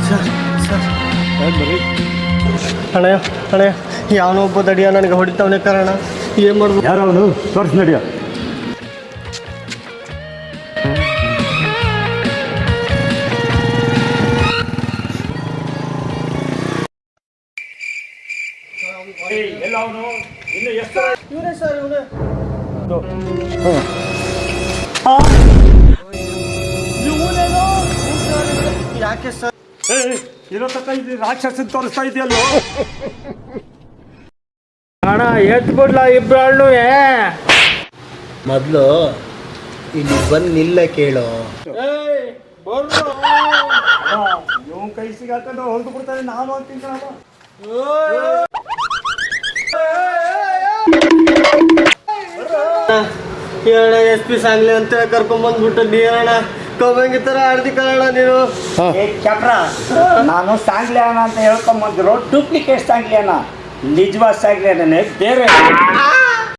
Sir ಅಣ್ಣ ಅಣ್ಣ ಯಾವನೋ ಒಬ್ಬ ದಡಿಯ ನನಗೆ ಹೊಡಿತಾವನೆ ಕಾರಣ ಏನು ಮಾಡ್ಬೋದು? ಯಾರವನು ತೋರಿಸಿ ನಡಿಯ. ಇವರೇ ಸರ್ ಇವರೇ. ಯಾಕೆ ಸರ್? ಇರೋ ತಕ್ಕ ಇದು ರಾಕ್ಷಸನ್ ತೋರಿಸ್ತಾ ಇದೆಯಲ್ಲೋ. ಅಣ್ಣ ಎತ್ ಬಿಡ್ಲ ಇಬ್ಬರಣ್ಣು. ಮೊದಲು ಇಲ್ಲಿ ಬಂದು ನಿಲ್ಲ ಕೇಳು. ಇವ್ ಕೈ ಸಿಗಾಕೊಂಡು ಹೊಲ್ದು ಬಿಡ್ತಾನೆ. ನಾನು ಅಂತೀನಿ ಕಣಪ್ಪ. ಏನಣ್ಣ SP ಸಾಂಗ್ಲಿ ಅಂತ ಕರ್ಕೊಂಬಂದ್ಬಿಟ್ಟು ನೀರಣ್ಣ ಕಮ್ಮಂಗಿ ಥರ ಆಡ್ತಿ ಕಣ ನೀನು. ಚಕ್ರ ನಾನು ಸಾಂಗ್ಲಿಯಾನ ಅಂತ ಹೇಳ್ಕೊಂಬಂದ್ರು ಡೂಪ್ಲಿಕೇಟ್ ಸಾಂಗ್ಲಿಯಾನ, ನಿಜವಾದ ಸಾಂಗ್ಲಿಯಾನೇ ಬೇರೆ.